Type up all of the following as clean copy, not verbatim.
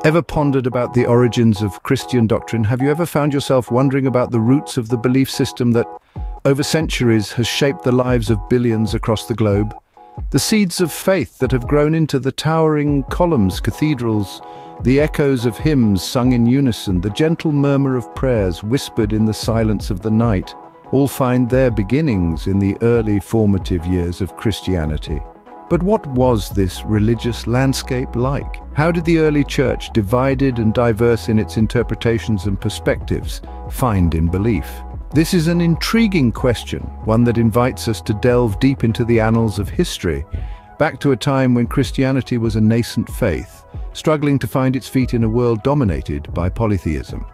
Ever pondered about the origins of Christian doctrine? Have you ever found yourself wondering about the roots of the belief system that, over centuries, has shaped the lives of billions across the globe? The seeds of faith that have grown into the towering columns, cathedrals, the echoes of hymns sung in unison, the gentle murmur of prayers whispered in the silence of the night, all find their beginnings in the early formative years of Christianity. But what was this religious landscape like? How did the early church, divided and diverse in its interpretations and perspectives, find in belief? This is an intriguing question, one that invites us to delve deep into the annals of history, back to a time when Christianity was a nascent faith, struggling to find its feet in a world dominated by polytheism.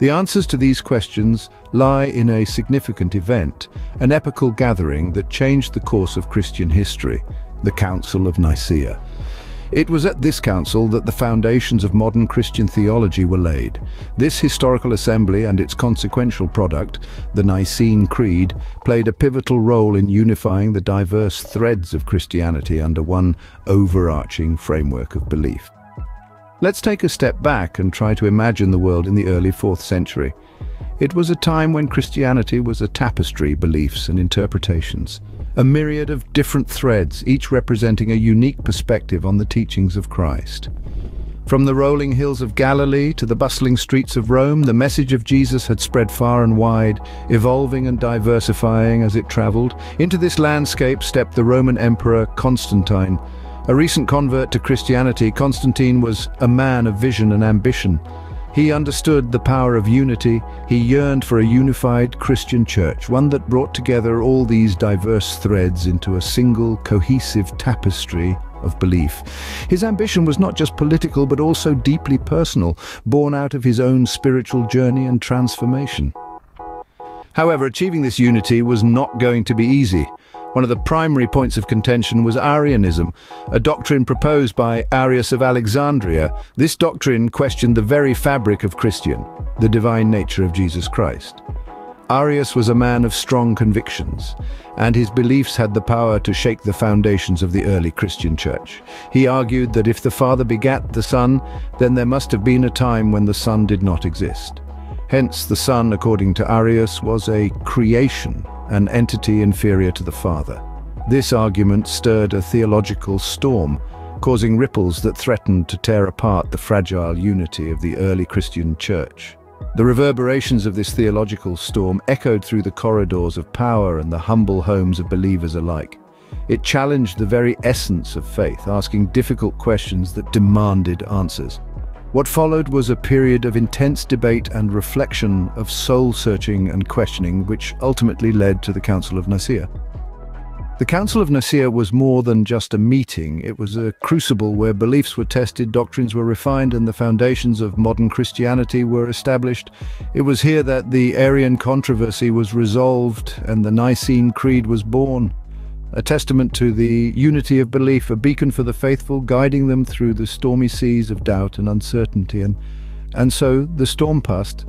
The answers to these questions lie in a significant event, an epical gathering that changed the course of Christian history, the Council of Nicaea. It was at this council that the foundations of modern Christian theology were laid. This historical assembly and its consequential product, the Nicene Creed, played a pivotal role in unifying the diverse threads of Christianity under one overarching framework of belief. Let's take a step back and try to imagine the world in the early 4th century. It was a time when Christianity was a tapestry of beliefs and interpretations, a myriad of different threads, each representing a unique perspective on the teachings of Christ. From the rolling hills of Galilee to the bustling streets of Rome, the message of Jesus had spread far and wide, evolving and diversifying as it traveled. Into this landscape stepped the Roman Emperor Constantine. A recent convert to Christianity, Constantine was a man of vision and ambition. He understood the power of unity. He yearned for a unified Christian church, one that brought together all these diverse threads into a single, cohesive tapestry of belief. His ambition was not just political, but also deeply personal, born out of his own spiritual journey and transformation. However, achieving this unity was not going to be easy. One of the primary points of contention was Arianism, a doctrine proposed by Arius of Alexandria. This doctrine questioned the very fabric of Christian, the divine nature of Jesus Christ. Arius was a man of strong convictions, and his beliefs had the power to shake the foundations of the early Christian church. He argued that if the Father begat the Son, then there must have been a time when the Son did not exist. Hence, the Son, according to Arius, was a creation, an entity inferior to the Father. This argument stirred a theological storm, causing ripples that threatened to tear apart the fragile unity of the early Christian church. The reverberations of this theological storm echoed through the corridors of power and the humble homes of believers alike. It challenged the very essence of faith, asking difficult questions that demanded answers. What followed was a period of intense debate and reflection, of soul-searching and questioning, which ultimately led to the Council of Nicaea. The Council of Nicaea was more than just a meeting. It was a crucible where beliefs were tested, doctrines were refined, and the foundations of modern Christianity were established. It was here that the Arian controversy was resolved and the Nicene Creed was born. A testament to the unity of belief, a beacon for the faithful, guiding them through the stormy seas of doubt and uncertainty. And so the storm passed.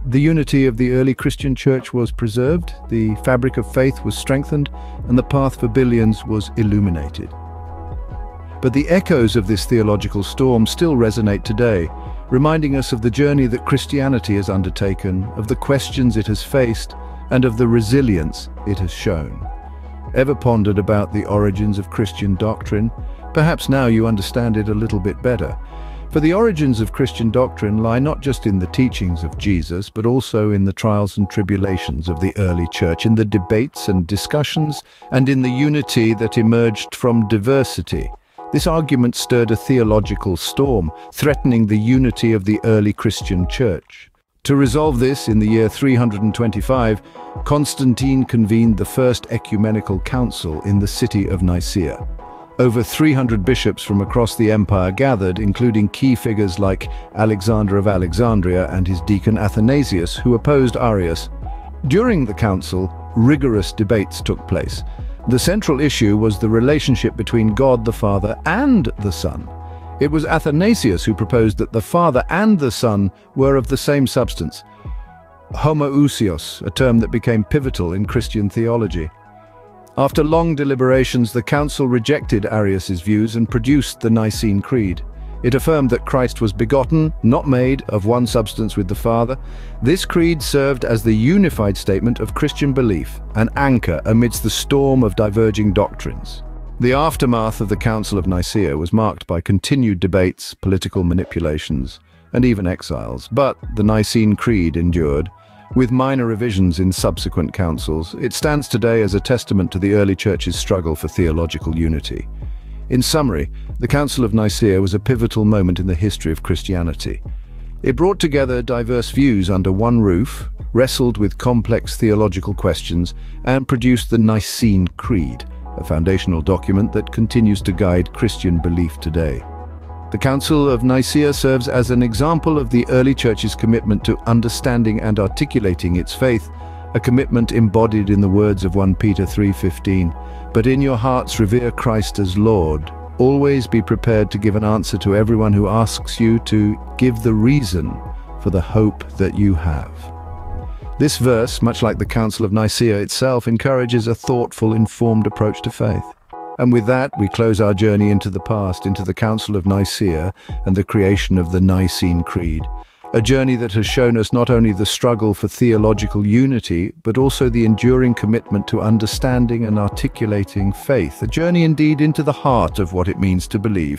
The unity of the early Christian church was preserved, the fabric of faith was strengthened, and the path for billions was illuminated. But the echoes of this theological storm still resonate today, reminding us of the journey that Christianity has undertaken, of the questions it has faced, and of the resilience it has shown. Ever pondered about the origins of Christian doctrine? Perhaps now you understand it a little bit better. For the origins of Christian doctrine lie not just in the teachings of Jesus, but also in the trials and tribulations of the early church, in the debates and discussions, and in the unity that emerged from diversity. This argument stirred a theological storm, threatening the unity of the early Christian church. To resolve this, in the year 325, Constantine convened the First Ecumenical Council in the city of Nicaea. Over 300 bishops from across the empire gathered, including key figures like Alexander of Alexandria and his deacon Athanasius, who opposed Arius. During the council, rigorous debates took place. The central issue was the relationship between God the Father and the Son. It was Athanasius who proposed that the Father and the Son were of the same substance. Homoousios, a term that became pivotal in Christian theology. After long deliberations, the council rejected Arius's views and produced the Nicene Creed. It affirmed that Christ was begotten, not made, of one substance with the Father. This creed served as the unified statement of Christian belief, an anchor amidst the storm of diverging doctrines. The aftermath of the Council of Nicaea was marked by continued debates, political manipulations, and even exiles. But the Nicene Creed endured, with minor revisions in subsequent councils. It stands today as a testament to the early church's struggle for theological unity. In summary, the Council of Nicaea was a pivotal moment in the history of Christianity. It brought together diverse views under one roof, wrestled with complex theological questions, and produced the Nicene Creed, a foundational document that continues to guide Christian belief today. The Council of Nicaea serves as an example of the early church's commitment to understanding and articulating its faith, a commitment embodied in the words of 1 Peter 3:15, "But in your hearts revere Christ as Lord. Always be prepared to give an answer to everyone who asks you to give the reason for the hope that you have." This verse, much like the Council of Nicaea itself, encourages a thoughtful, informed approach to faith. And with that, we close our journey into the past, into the Council of Nicaea and the creation of the Nicene Creed. A journey that has shown us not only the struggle for theological unity, but also the enduring commitment to understanding and articulating faith. A journey indeed into the heart of what it means to believe.